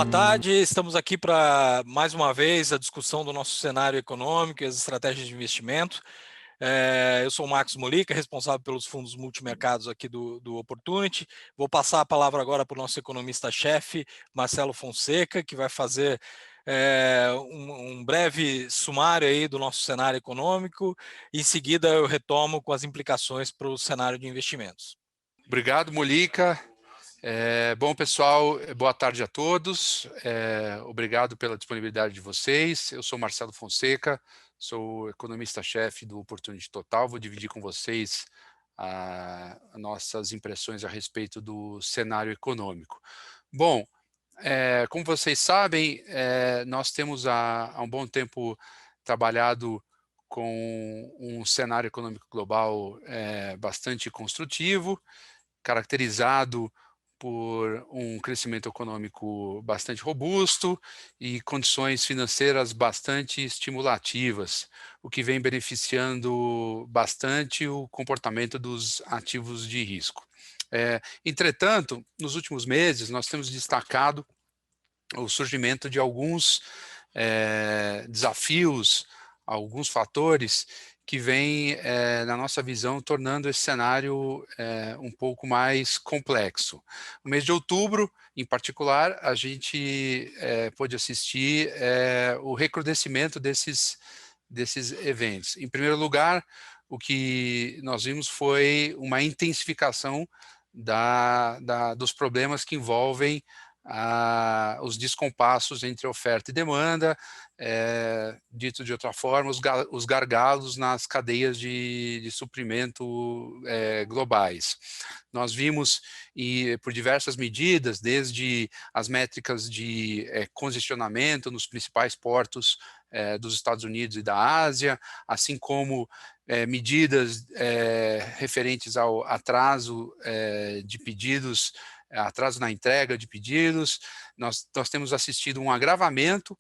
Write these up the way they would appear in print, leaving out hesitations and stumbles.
Boa tarde, estamos aqui para mais uma vez a discussão do nosso cenário econômico e as estratégias de investimento. Eu sou o Marcos Molica, responsável pelos fundos multimercados aqui do Opportunity. Vou passar a palavra agora para o nosso economista-chefe, Marcelo Fonseca, que vai fazer um breve sumário aí do nosso cenário econômico. Em seguida, eu retomo com as implicações para o cenário de investimentos. Obrigado, Molica. Bom, pessoal, boa tarde a todos. Obrigado pela disponibilidade de vocês. Eu sou Marcelo Fonseca, sou economista-chefe do Opportunity Total. Vou dividir com vocês nossas impressões a respeito do cenário econômico. Bom, como vocês sabem, nós temos há um bom tempo trabalhado com um cenário econômico global bastante construtivo, caracterizado por um crescimento econômico bastante robusto e condições financeiras bastante estimulativas, o que vem beneficiando bastante o comportamento dos ativos de risco. Entretanto, nos últimos meses, nós temos destacado o surgimento de alguns desafios, alguns fatores que vêm, na nossa visão, tornando esse cenário um pouco mais complexo. No mês de outubro, em particular, a gente pôde assistir o recrudescimento desses eventos. Em primeiro lugar, o que nós vimos foi uma intensificação dos problemas que envolvem os descompassos entre oferta e demanda, dito de outra forma, os gargalos nas cadeias de suprimento globais. Nós vimos, por diversas medidas, desde as métricas de congestionamento nos principais portos dos Estados Unidos e da Ásia, assim como medidas referentes ao atraso de pedidos, atraso na entrega de pedidos. Nós temos assistido um agravamento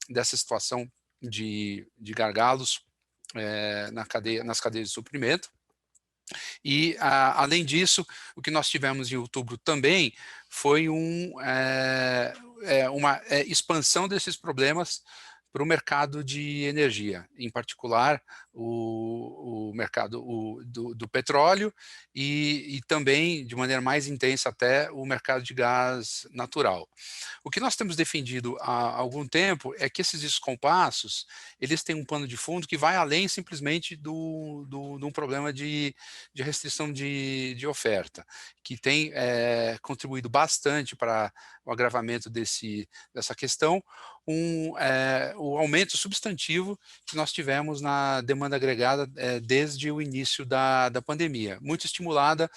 dessa situação de gargalos nas cadeias de suprimento. E, além disso, o que nós tivemos em outubro também foi uma expansão desses problemas para o mercado de energia, em particular o mercado do petróleo e também, de maneira mais intensa até, o mercado de gás natural. O que nós temos defendido há algum tempo é que esses descompassos, eles têm um pano de fundo que vai além simplesmente de um problema de restrição de oferta, que tem contribuído bastante para o agravamento dessa questão, o aumento substantivo que nós tivemos na demanda agregada desde o início da pandemia, muito estimulada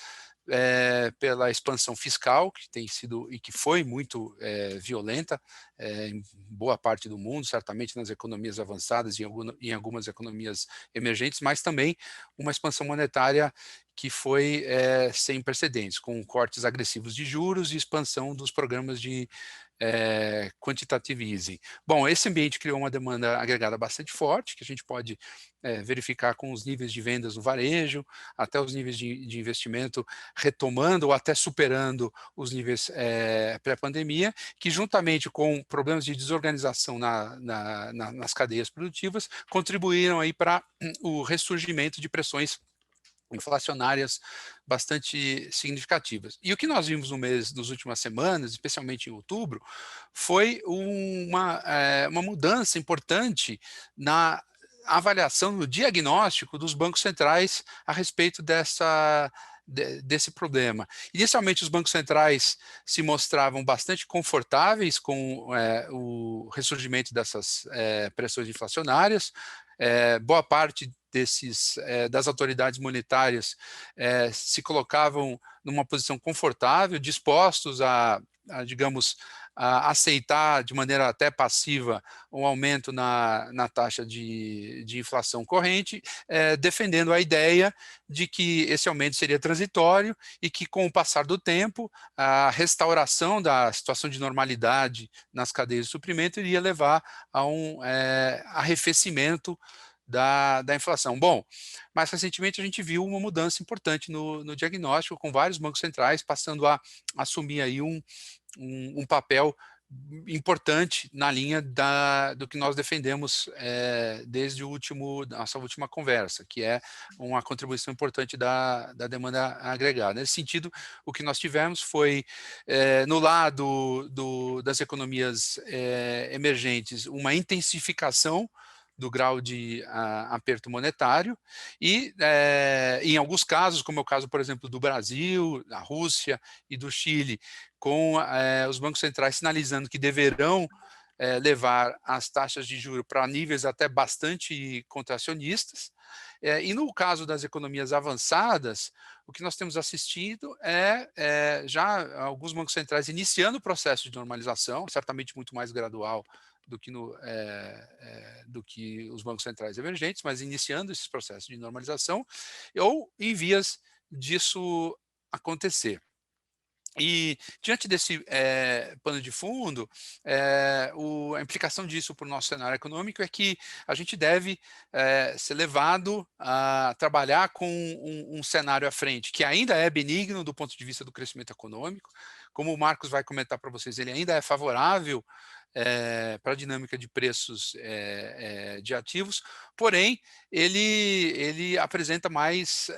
pela expansão fiscal, que tem sido e que foi muito violenta em boa parte do mundo, certamente nas economias avançadas e em algumas economias emergentes, mas também uma expansão monetária que foi sem precedentes, com cortes agressivos de juros e expansão dos programas de quantitative easing. Bom, esse ambiente criou uma demanda agregada bastante forte, que a gente pode verificar com os níveis de vendas no varejo, até os níveis de investimento retomando ou até superando os níveis pré-pandemia, que juntamente com problemas de desorganização nas cadeias produtivas, contribuíram aí para o ressurgimento de pressões inflacionárias bastante significativas. E o que nós vimos nas últimas semanas, especialmente em outubro, foi uma mudança importante na avaliação, no diagnóstico dos bancos centrais a respeito desse problema. Inicialmente, os bancos centrais se mostravam bastante confortáveis com o ressurgimento dessas pressões inflacionárias. Boa parte das autoridades monetárias se colocavam numa posição confortável, dispostos digamos, a aceitar de maneira até passiva um aumento na taxa de inflação corrente, defendendo a ideia de que esse aumento seria transitório e que, com o passar do tempo, a restauração da situação de normalidade nas cadeias de suprimento iria levar a um arrefecimento da inflação. Bom, mais recentemente a gente viu uma mudança importante no diagnóstico, com vários bancos centrais passando a assumir aí um papel importante na linha do que nós defendemos desde nossa última conversa, que é uma contribuição importante da demanda agregada. Nesse sentido, o que nós tivemos foi, no lado das economias emergentes, uma intensificação do grau de aperto monetário e, em alguns casos, como é o caso, por exemplo, do Brasil, da Rússia e do Chile, com os bancos centrais sinalizando que deverão levar as taxas de juros para níveis até bastante contracionistas. E no caso das economias avançadas, o que nós temos assistido já alguns bancos centrais iniciando o processo de normalização, certamente muito mais gradual do que os bancos centrais emergentes, mas iniciando esses processos de normalização, ou em vias disso acontecer. E diante desse pano de fundo, a implicação disso para o nosso cenário econômico é que a gente deve ser levado a trabalhar com um cenário à frente que ainda é benigno do ponto de vista do crescimento econômico. Como o Marcos vai comentar para vocês, ele ainda é favorável para a dinâmica de preços de ativos, porém, ele apresenta mais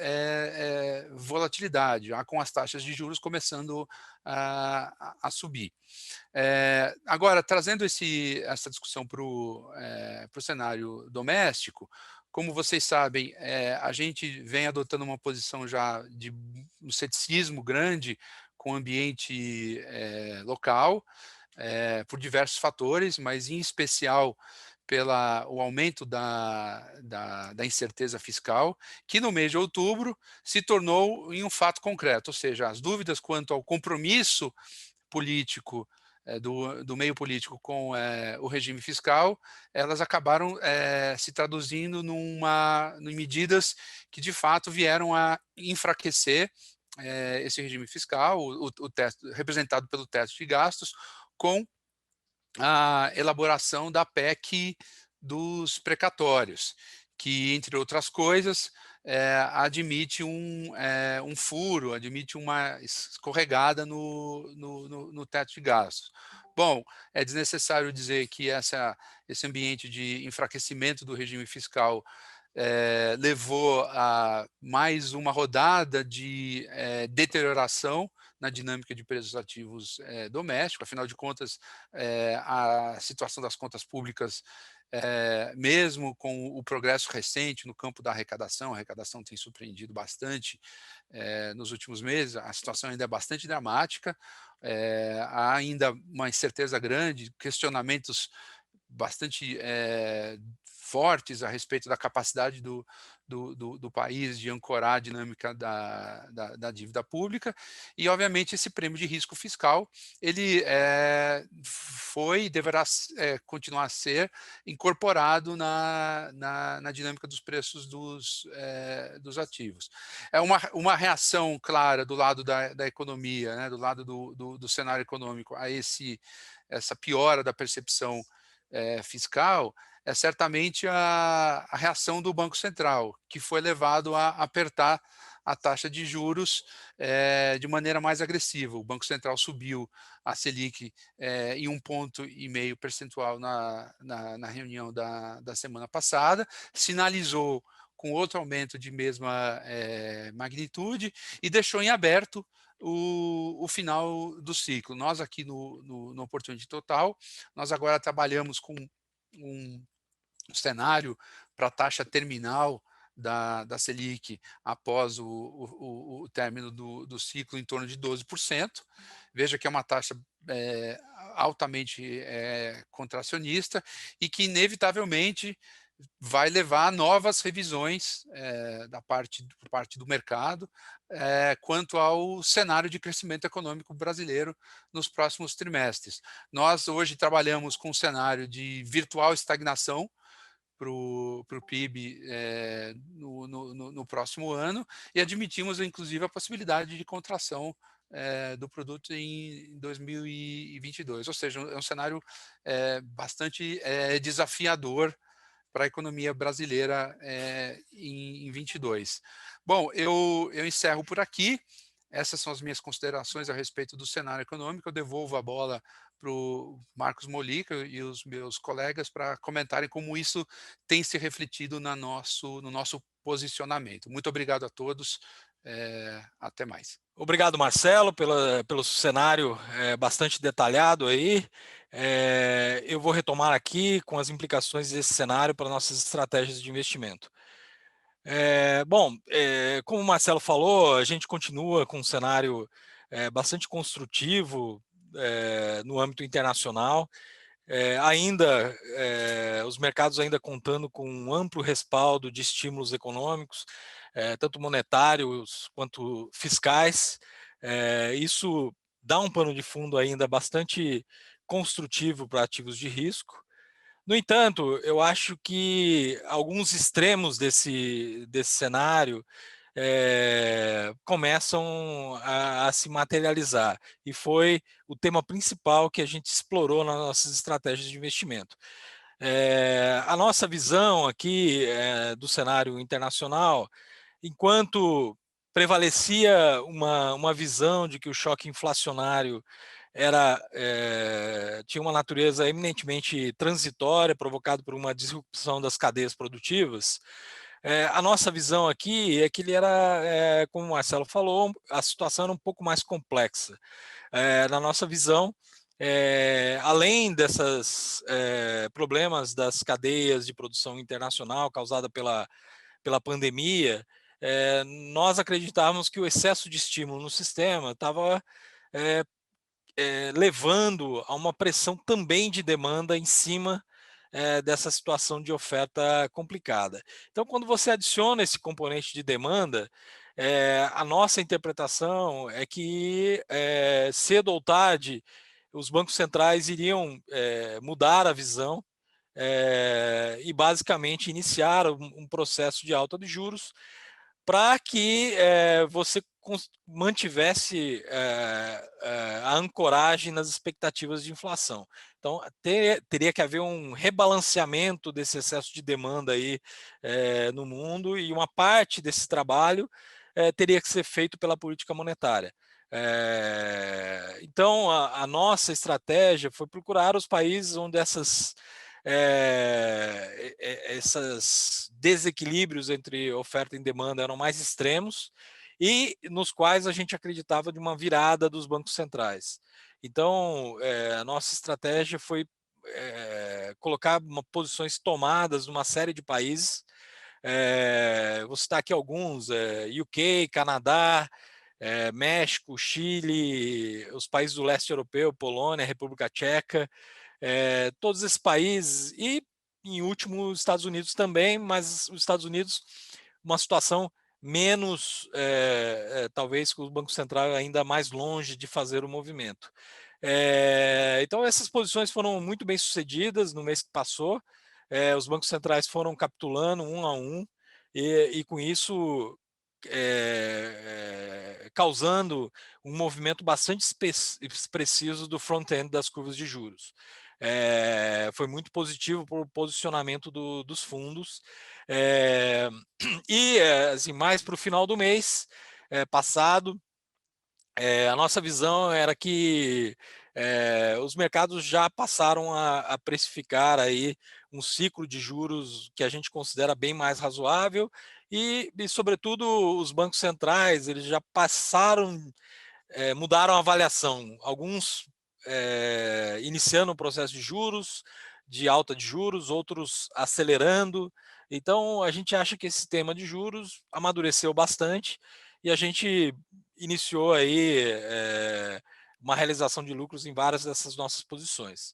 volatilidade, já com as taxas de juros começando a subir. Agora, trazendo essa discussão para o cenário doméstico, como vocês sabem, a gente vem adotando uma posição já de um ceticismo grande com o ambiente local, por diversos fatores, mas em especial pelo aumento da incerteza fiscal, que no mês de outubro se tornou em um fato concreto, ou seja, as dúvidas quanto ao compromisso político do meio político com o regime fiscal, elas acabaram se traduzindo em medidas que de fato vieram a enfraquecer esse regime fiscal, o teto, representado pelo teto de gastos, com a elaboração da PEC dos precatórios, que, entre outras coisas, admite um furo, admite uma escorregada no teto de gastos. Bom, é desnecessário dizer que esse ambiente de enfraquecimento do regime fiscal levou a mais uma rodada de deterioração na dinâmica de preços ativos domésticos. Afinal de contas, a situação das contas públicas, mesmo com o progresso recente no campo da arrecadação, a arrecadação tem surpreendido bastante nos últimos meses, a situação ainda é bastante dramática, há ainda uma incerteza grande, questionamentos bastante fortes a respeito da capacidade do país de ancorar a dinâmica da dívida pública, e obviamente esse prêmio de risco fiscal ele foi e deverá continuar a ser incorporado na dinâmica dos preços dos ativos. É uma reação clara do lado da economia, né, do lado do cenário econômico a essa piora da percepção fiscal, é certamente a reação do Banco Central, que foi levado a apertar a taxa de juros de maneira mais agressiva. O Banco Central subiu a Selic em 1,5 ponto percentual na reunião da semana passada, sinalizou com outro aumento de mesma magnitude e deixou em aberto o final do ciclo. Nós aqui no Opportunity Total, nós agora trabalhamos com um cenário para a taxa terminal da Selic após o término do ciclo em torno de 12%. Veja que é uma taxa altamente contracionista e que inevitavelmente vai levar a novas revisões por parte do mercado quanto ao cenário de crescimento econômico brasileiro nos próximos trimestres. Nós hoje trabalhamos com um cenário de virtual estagnação para o PIB no próximo ano e admitimos, inclusive, a possibilidade de contração do produto em 2022, ou seja, é um cenário bastante desafiador para a economia brasileira em 22. Bom, eu encerro por aqui. Essas são as minhas considerações a respeito do cenário econômico. Eu devolvo a bola para o Marcos Molica e os meus colegas para comentarem como isso tem se refletido no nosso posicionamento. Muito obrigado a todos. Até mais. Obrigado, Marcelo, pelo cenário bastante detalhado aí. Eu vou retomar aqui com as implicações desse cenário para nossas estratégias de investimento. Como o Marcelo falou, a gente continua com um cenário bastante construtivo no âmbito internacional. Os mercados ainda contando com um amplo respaldo de estímulos econômicos, tanto monetários quanto fiscais. Isso dá um pano de fundo ainda bastante construtivo para ativos de risco. No entanto, eu acho que alguns extremos desse cenário começam a se materializar, e foi o tema principal que a gente explorou nas nossas estratégias de investimento. A nossa visão aqui do cenário internacional, enquanto prevalecia uma visão de que o choque inflacionário tinha uma natureza eminentemente transitória, provocado por uma disrupção das cadeias produtivas, a nossa visão aqui é que ele era, como o Marcelo falou, a situação era um pouco mais complexa. Na nossa visão, além desses problemas das cadeias de produção internacional causada pela pandemia, nós acreditávamos que o excesso de estímulo no sistema estava levando a uma pressão também de demanda em cima dessa situação de oferta complicada. Então, quando você adiciona esse componente de demanda, a nossa interpretação é que cedo ou tarde os bancos centrais iriam mudar a visão e basicamente iniciar um processo de alta de juros para que você mantivesse a ancoragem nas expectativas de inflação. Então, teria que haver um rebalanceamento desse excesso de demanda aí no mundo, e uma parte desse trabalho teria que ser feito pela política monetária. Então, a nossa estratégia foi procurar os países onde esses desequilíbrios entre oferta e demanda eram mais extremos e nos quais a gente acreditava de uma virada dos bancos centrais. Então, a nossa estratégia foi colocar posições tomadas numa série de países. Vou citar aqui alguns: UK, Canadá, México, Chile, os países do leste europeu, Polônia, República Tcheca. Todos esses países, e em último os Estados Unidos também, mas os Estados Unidos uma situação menos, talvez com o Banco Central ainda mais longe de fazer o movimento. Então essas posições foram muito bem sucedidas no mês que passou. Os bancos centrais foram capitulando um a um, e com isso causando um movimento bastante expressivo do front-end das curvas de juros. Foi muito positivo para o posicionamento dos fundos. Assim, mais para o final do mês passado, a nossa visão era que os mercados já passaram a precificar aí um ciclo de juros que a gente considera bem mais razoável, e sobretudo, os bancos centrais eles já mudaram a avaliação. Alguns iniciando o processo de juros, de alta de juros, outros acelerando. Então, a gente acha que esse tema de juros amadureceu bastante, e a gente iniciou aí uma realização de lucros em várias dessas nossas posições.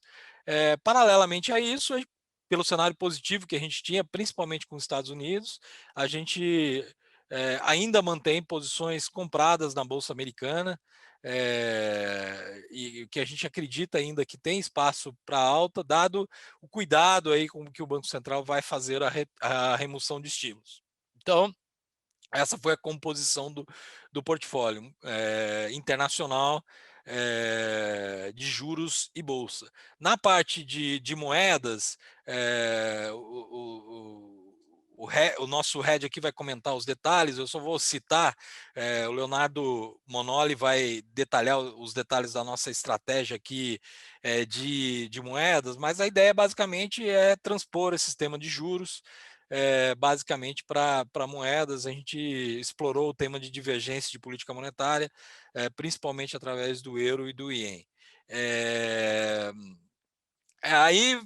Paralelamente a isso, pelo cenário positivo que a gente tinha, principalmente com os Estados Unidos, a gente ainda mantém posições compradas na Bolsa Americana, e que a gente acredita ainda que tem espaço para alta, dado o cuidado aí com que o Banco Central vai fazer a remoção de estímulos. Então, essa foi a composição do portfólio internacional de juros e bolsa. Na parte de moedas, o nosso head aqui vai comentar os detalhes, eu só vou citar, o Leonardo Monoli vai detalhar os detalhes da nossa estratégia aqui de moedas, mas a ideia basicamente é transpor esse sistema de juros, basicamente para moedas. A gente explorou o tema de divergência de política monetária, principalmente através do euro e do ien. Aí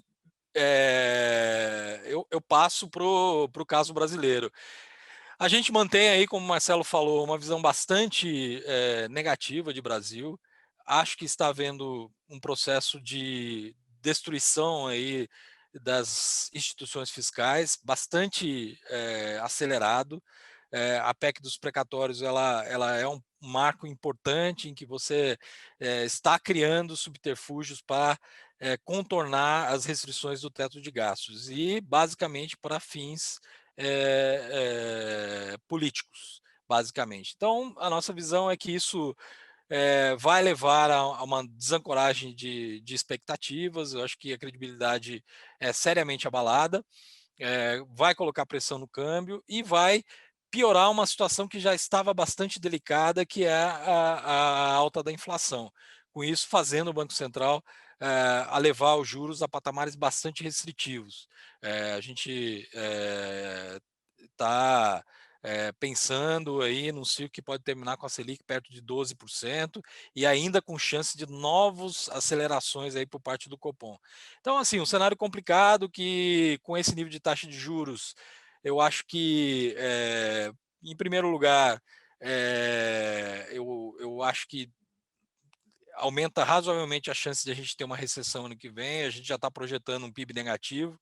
eu passo para o caso brasileiro. A gente mantém aí, como o Marcelo falou, uma visão bastante negativa de Brasil. Acho que está havendo um processo de destruição aí das instituições fiscais bastante acelerado. A PEC dos precatórios ela é um marco importante em que você está criando subterfúgios para contornar as restrições do teto de gastos e basicamente para fins políticos, basicamente. Então, a nossa visão é que isso vai levar a uma desancoragem de expectativas. Eu acho que a credibilidade é seriamente abalada, vai colocar pressão no câmbio e vai piorar uma situação que já estava bastante delicada, que é a alta da inflação. Com isso, fazendo o Banco Central a levar os juros a patamares bastante restritivos. A gente está pensando aí num ciclo que pode terminar com a Selic perto de 12% e ainda com chance de novas acelerações aí por parte do Copom. Então, assim, um cenário complicado que, com esse nível de taxa de juros, eu acho que, em primeiro lugar, eu acho que aumenta razoavelmente a chance de a gente ter uma recessão ano que vem. A gente já está projetando um PIB negativo.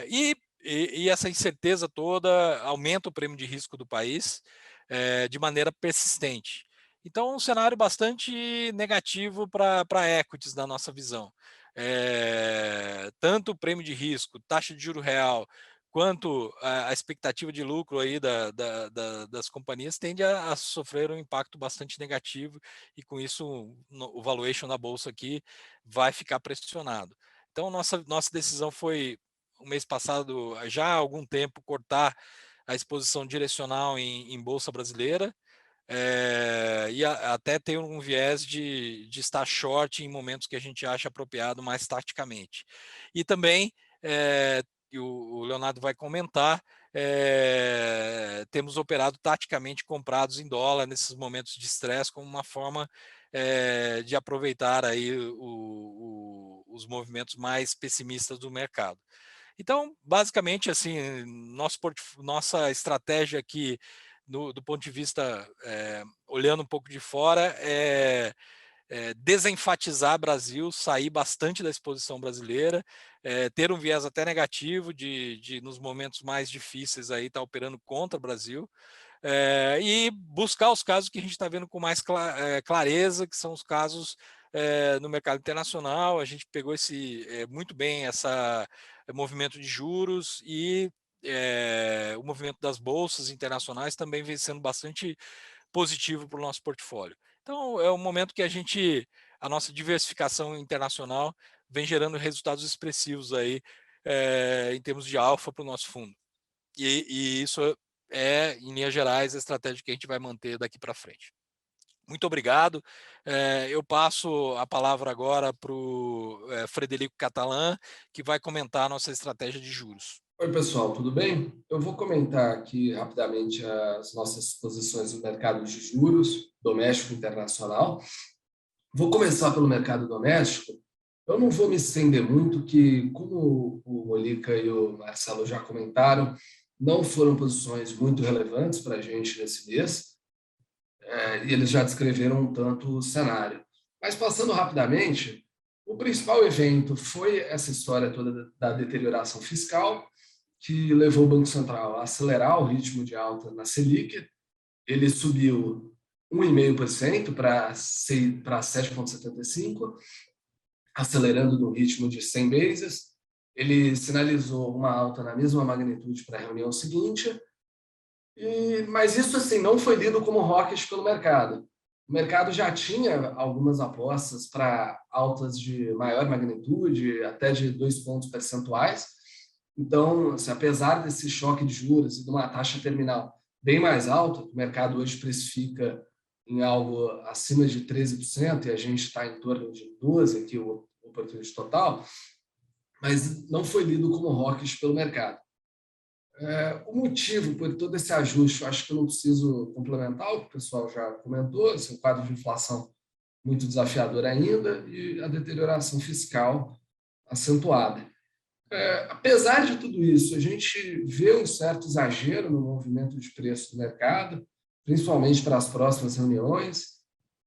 E essa incerteza toda aumenta o prêmio de risco do país de maneira persistente. Então, um cenário bastante negativo para equities, na nossa visão. Tanto o prêmio de risco, taxa de juro real, quanto a expectativa de lucro aí das companhias tende a sofrer um impacto bastante negativo, e com isso o valuation da bolsa aqui vai ficar pressionado. Então, nossa decisão foi, o mês passado, já há algum tempo, cortar a exposição direcional em bolsa brasileira, e até ter um viés de estar short em momentos que a gente acha apropriado mais taticamente. E também, e o Leonardo vai comentar, temos operado taticamente comprados em dólar nesses momentos de estresse como uma forma de aproveitar aí os movimentos mais pessimistas do mercado. Então, basicamente, assim, nossa estratégia aqui, do ponto de vista, olhando um pouco de fora, desenfatizar Brasil, sair bastante da exposição brasileira, ter um viés até negativo de nos momentos mais difíceis aí estar operando contra o Brasil, e buscar os casos que a gente está vendo com mais clareza, que são os casos no mercado internacional. A gente pegou muito bem esse movimento de juros, e o movimento das bolsas internacionais também vem sendo bastante positivo para o nosso portfólio. Então, é um momento que a nossa diversificação internacional vem gerando resultados expressivos aí, em termos de alfa para o nosso fundo. E isso em linhas gerais, a estratégia que a gente vai manter daqui para frente. Muito obrigado. Eu passo a palavra agora para o Frederico Catalã, que vai comentar a nossa estratégia de juros. Oi, pessoal, tudo bem? Eu vou comentar aqui rapidamente as nossas posições no mercado de juros, doméstico e internacional. Vou começar pelo mercado doméstico. Eu não vou me estender muito, que, como o Molica e o Marcelo já comentaram, não foram posições muito relevantes para a gente nesse mês, e eles já descreveram um tanto o cenário. Mas, passando rapidamente, o principal evento foi essa história toda da deterioração fiscal, que levou o Banco Central a acelerar o ritmo de alta na Selic. Ele subiu 1,5% para 7,75%, acelerando no ritmo de 100 bases. Ele sinalizou uma alta na mesma magnitude para a reunião seguinte, mas isso, assim, não foi lido como rocket pelo mercado. O mercado já tinha algumas apostas para altas de maior magnitude, até de 2 pontos percentuais, Então, assim, apesar desse choque de juros e de uma taxa terminal bem mais alta, o mercado hoje precifica em algo acima de 13%, e a gente está em torno de 12% aqui, o oportunidade total, mas não foi lido como hawkish pelo mercado. O motivo por todo esse ajuste, eu acho que eu não preciso complementar, o que o pessoal já comentou, esse é um quadro de inflação muito desafiador ainda e a deterioração fiscal acentuada. Apesar de tudo isso, a gente vê um certo exagero no movimento de preço do mercado, principalmente para as próximas reuniões,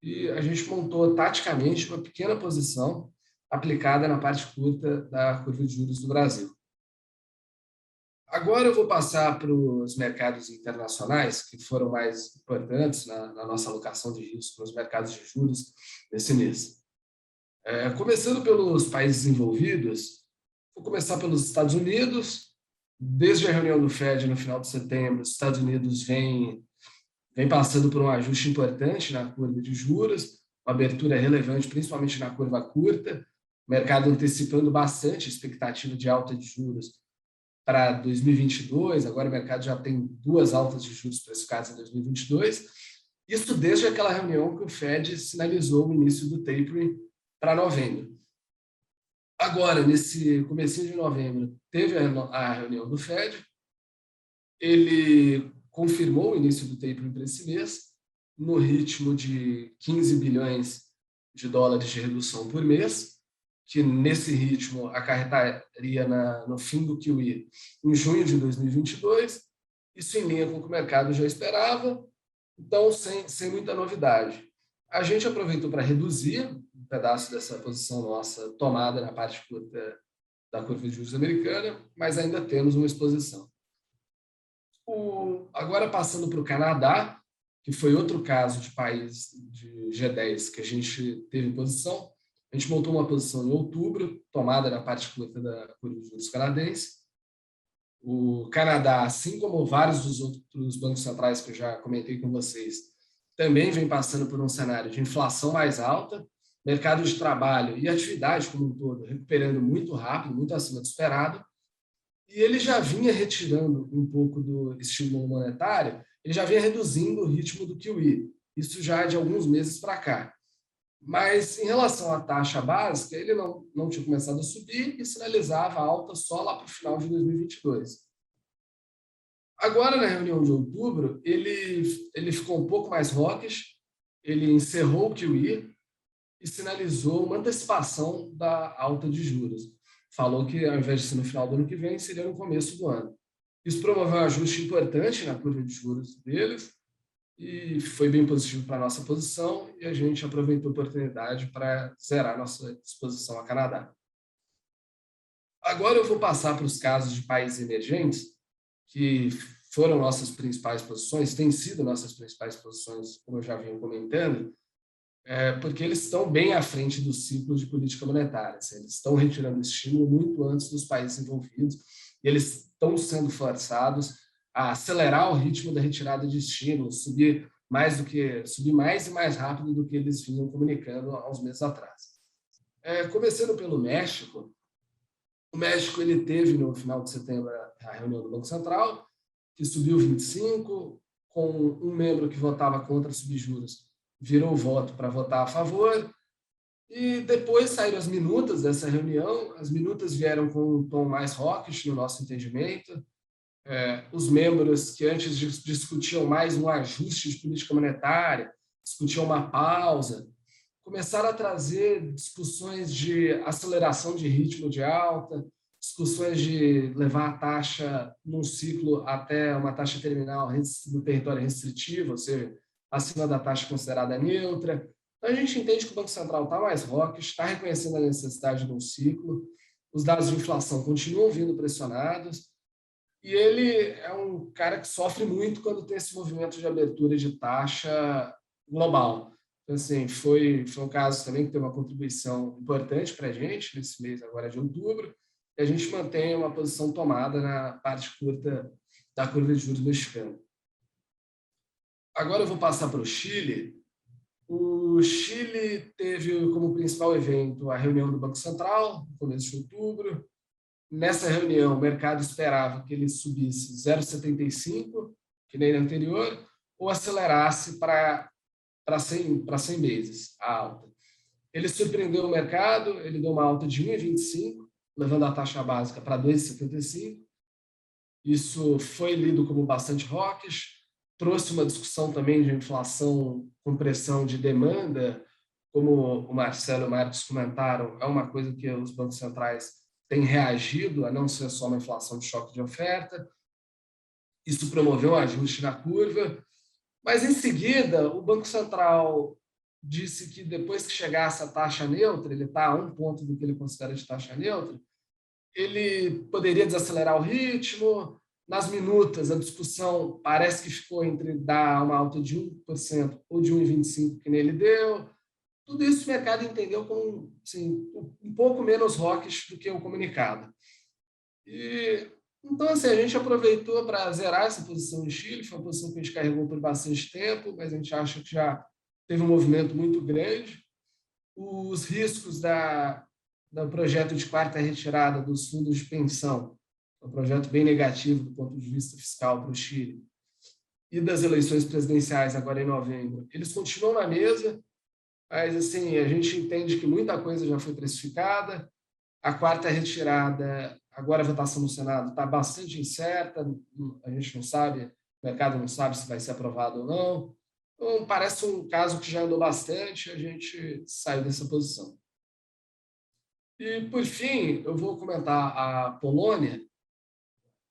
e a gente montou taticamente uma pequena posição aplicada na parte curta da curva de juros do Brasil. Agora eu vou passar para os mercados internacionais, que foram mais importantes na nossa alocação de risco nos mercados de juros nesse mês. Começando pelos países desenvolvidos, vou começar pelos Estados Unidos. Desde a reunião do Fed no final de setembro, os Estados Unidos vem passando por um ajuste importante na curva de juros, uma abertura relevante, principalmente na curva curta, o mercado antecipando bastante a expectativa de alta de juros para 2022, agora o mercado já tem 2 altas de juros precificadas em 2022, isso desde aquela reunião que o Fed sinalizou o início do tapering para novembro. Agora, nesse comecinho de novembro, teve a reunião do Fed, ele confirmou o início do tapering para esse mês, no ritmo de 15 bilhões de dólares de redução por mês, que nesse ritmo acarretaria no fim do QE em junho de 2022, isso em linha com o que o mercado já esperava, então sem muita novidade. A gente aproveitou para reduzir um pedaço dessa posição nossa tomada na parte curta da curva de juros americana, mas ainda temos uma exposição. Agora passando para o Canadá, que foi outro caso de país de G10 que a gente teve posição, a gente montou uma posição em outubro, tomada na parte curta da curva de juros canadense. O Canadá, assim como vários dos outros bancos centrais que eu já comentei com vocês, também vem passando por um cenário de inflação mais alta, mercado de trabalho e atividade como um todo recuperando muito rápido, muito acima do esperado, e ele já vinha retirando um pouco do estímulo monetário, ele já vinha reduzindo o ritmo do QE, isso já de alguns meses para cá. Mas, em relação à taxa básica, ele não tinha começado a subir e sinalizava alta só lá para o final de 2022. Agora, na reunião de outubro, ele ficou um pouco mais hawkish, ele encerrou o QE e sinalizou uma antecipação da alta de juros. Falou que, ao invés de ser no final do ano que vem, seria no começo do ano. Isso promoveu um ajuste importante na curva de juros deles, e foi bem positivo para a nossa posição, e a gente aproveitou a oportunidade para zerar nossa exposição ao Canadá. Agora eu vou passar para os casos de países emergentes, que foram nossas principais posições, têm sido nossas principais posições, como eu já vinha comentando, porque eles estão bem à frente do ciclo de política monetária. Eles estão retirando estímulo muito antes dos países envolvidos, e eles estão sendo forçados a acelerar o ritmo da retirada de estímulos, subir mais e mais rápido do que eles vinham comunicando há uns meses atrás. Começando pelo México, o México ele teve no final de setembro a reunião do Banco Central, que subiu 25, com um membro que votava contra subir juros, virou o voto para votar a favor, e depois saíram as minutas dessa reunião. As minutas vieram com um tom mais hawkish no nosso entendimento. Os membros que antes discutiam mais um ajuste de política monetária, discutiam uma pausa, começaram a trazer discussões de aceleração de ritmo de alta, discussões de levar a taxa num ciclo até uma taxa terminal no território restritivo, ou seja, acima da taxa considerada neutra. Então, a gente entende que o Banco Central está mais hawkish, está reconhecendo a necessidade de um ciclo, os dados de inflação continuam vindo pressionados, e ele é um cara que sofre muito quando tem esse movimento de abertura de taxa global. Então, assim, foi um caso também que teve uma contribuição importante para a gente nesse mês agora de outubro, e a gente mantém uma posição tomada na parte curta da curva de juros mexicana. Agora eu vou passar para o Chile. O Chile teve como principal evento a reunião do Banco Central, no começo de outubro. Nessa reunião, o mercado esperava que ele subisse 0,75, que nem no anterior, ou acelerasse para 100 bases, a alta. Ele surpreendeu o mercado, ele deu uma alta de 1,25, levando a taxa básica para 2,75. Isso foi lido como bastante hawkish, trouxe uma discussão também de inflação com pressão de demanda, como o Marcelo e o Marcos comentaram, é uma coisa que os bancos centrais têm reagido, a não ser só uma inflação de choque de oferta. Isso promoveu um ajuste na curva, mas em seguida o Banco Central disse que depois que chegasse a taxa neutra, ele está a 1 ponto do que ele considera de taxa neutra, ele poderia desacelerar o ritmo. Nas minutas, a discussão parece que ficou entre dar uma alta de 1% ou de 1,25%, que nele deu. Tudo isso o mercado entendeu como assim, um pouco menos hawkish do que o comunicado. Então, assim, a gente aproveitou para zerar essa posição em Chile, foi uma posição que a gente carregou por bastante tempo, mas a gente acha que já teve um movimento muito grande. Os riscos do projeto de quarta retirada dos fundos de pensão, um projeto bem negativo do ponto de vista fiscal para o Chile, e das eleições presidenciais agora em novembro, eles continuam na mesa, mas assim, a gente entende que muita coisa já foi precificada. A quarta retirada, agora a votação no Senado está bastante incerta, a gente não sabe, o mercado não sabe se vai ser aprovado ou não. Então, parece um caso que já andou bastante, a gente saiu dessa posição. E, por fim, eu vou comentar a Polônia,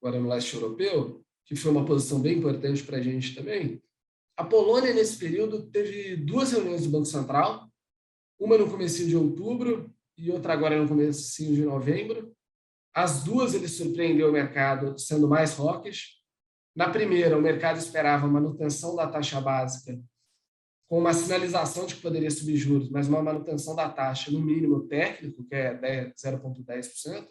agora no leste europeu, que foi uma posição bem importante para a gente também. A Polônia, nesse período, teve 2 reuniões do Banco Central, uma no comecinho de outubro e outra agora no comecinho de novembro. As duas ele surpreendeu o mercado sendo mais hawkish. Na primeira, o mercado esperava a manutenção da taxa básica com uma sinalização de que poderia subir juros, mas uma manutenção da taxa no mínimo técnico, que é 0,10%.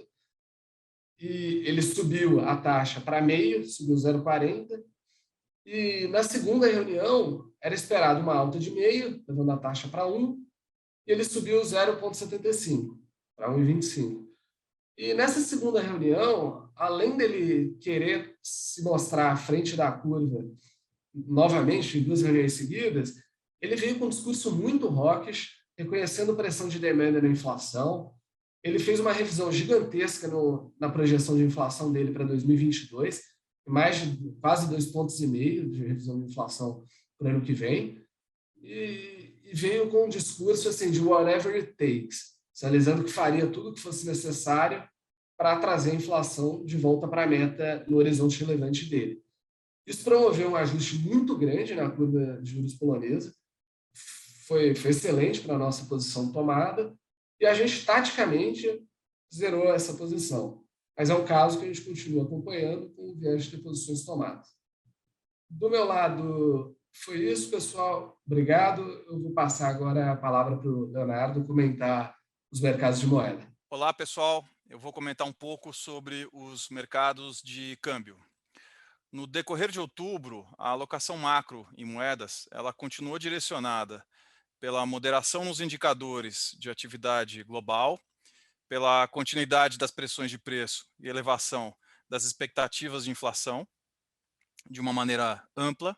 E ele subiu a taxa para meio, subiu 0,40%. E na segunda reunião, era esperado uma alta de meio, levando a taxa para 1%, e ele subiu 0,75 para 1,25. E nessa segunda reunião, além dele querer se mostrar à frente da curva, novamente, em 2 reuniões seguidas, ele veio com um discurso muito hawkish, reconhecendo pressão de demanda na inflação. Ele fez uma revisão gigantesca na projeção de inflação dele para 2022, mais de quase 2,5 pontos de revisão de inflação para o ano que vem. E veio com um discurso assim, de whatever it takes, sinalizando que faria tudo o que fosse necessário para trazer a inflação de volta para a meta no horizonte relevante dele. Isso promoveu um ajuste muito grande na curva de juros polonesa, foi excelente para a nossa posição tomada, e a gente taticamente zerou essa posição. Mas é um caso que a gente continua acompanhando com o viés de ter posições tomadas. Do meu lado, foi isso, pessoal. Obrigado. Eu vou passar agora a palavra para o Leonardo comentar os mercados de moeda. Olá, pessoal. Eu vou comentar um pouco sobre os mercados de câmbio. No decorrer de outubro, a alocação macro em moedas, ela continuou direcionada pela moderação nos indicadores de atividade global, pela continuidade das pressões de preço e elevação das expectativas de inflação, de uma maneira ampla,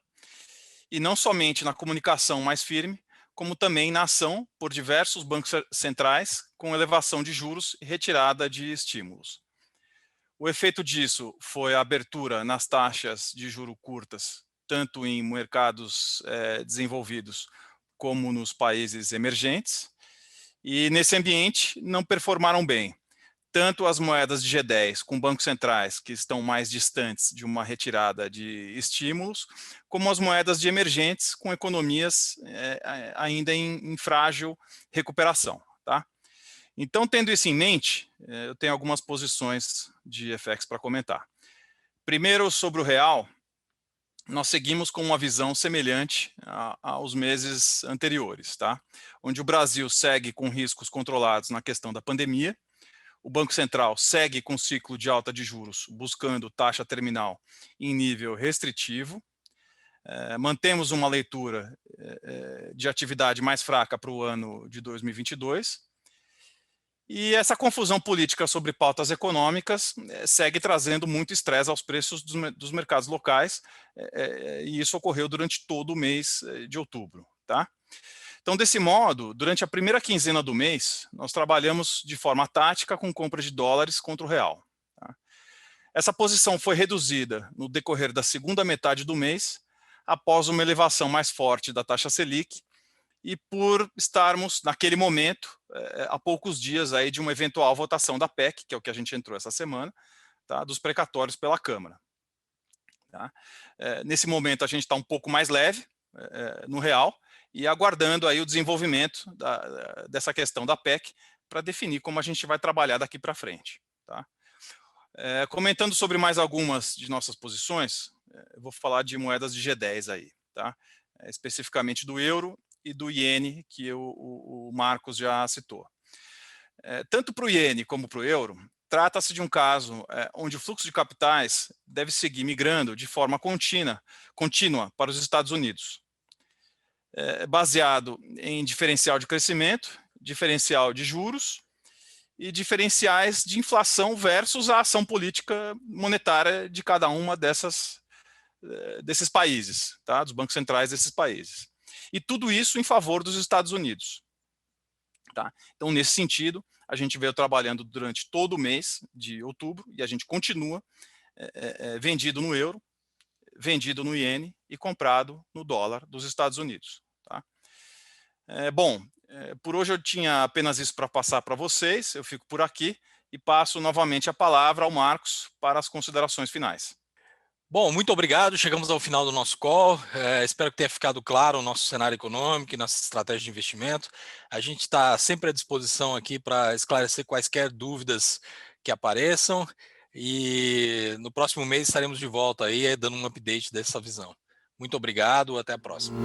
e não somente na comunicação mais firme, como também na ação por diversos bancos centrais com elevação de juros e retirada de estímulos. O efeito disso foi a abertura nas taxas de juros curtas, tanto em mercados desenvolvidos como nos países emergentes, e nesse ambiente não performaram bem, tanto as moedas de G10 com bancos centrais que estão mais distantes de uma retirada de estímulos, como as moedas de emergentes com economias ainda em frágil recuperação. Tá? Então, tendo isso em mente, eu tenho algumas posições de FX para comentar. Primeiro, sobre o real, nós seguimos com uma visão semelhante aos meses anteriores, tá? Onde o Brasil segue com riscos controlados na questão da pandemia, o Banco Central segue com ciclo de alta de juros, buscando taxa terminal em nível restritivo. Mantemos uma leitura de atividade mais fraca para o ano de 2022. E essa confusão política sobre pautas econômicas segue trazendo muito estresse aos preços dos mercados locais, e isso ocorreu durante todo o mês de outubro. Tá? Então, desse modo, durante a primeira quinzena do mês, nós trabalhamos de forma tática com compra de dólares contra o real. Tá? Essa posição foi reduzida no decorrer da segunda metade do mês, após uma elevação mais forte da taxa Selic, e por estarmos, naquele momento, a poucos dias aí de uma eventual votação da PEC, que é o que a gente entrou essa semana, tá, dos precatórios pela Câmara. Tá? Nesse momento, a gente está um pouco mais leve no real e aguardando aí o desenvolvimento dessa questão da PEC para definir como a gente vai trabalhar daqui para frente. Tá? Comentando sobre mais algumas de nossas posições, eu vou falar de moedas de G10 aí, tá? Especificamente do euro e do iene, que o Marcos já citou. Tanto para o iene como para o euro, trata-se de um caso onde o fluxo de capitais deve seguir migrando de forma contínua para os Estados Unidos, baseado em diferencial de crescimento, diferencial de juros e diferenciais de inflação versus a ação política monetária de cada uma desses países, tá? Dos bancos centrais desses países. E tudo isso em favor dos Estados Unidos. Tá? Então, nesse sentido, a gente veio trabalhando durante todo o mês de outubro e a gente continua vendido no euro, vendido no iene e comprado no dólar dos Estados Unidos. Tá? Por hoje eu tinha apenas isso para passar para vocês, eu fico por aqui e passo novamente a palavra ao Marcos para as considerações finais. Bom, muito obrigado. Chegamos ao final do nosso call. Espero que tenha ficado claro o nosso cenário econômico e nossa estratégia de investimento. A gente está sempre à disposição aqui para esclarecer quaisquer dúvidas que apareçam e no próximo mês estaremos de volta aí dando um update dessa visão. Muito obrigado, até a próxima.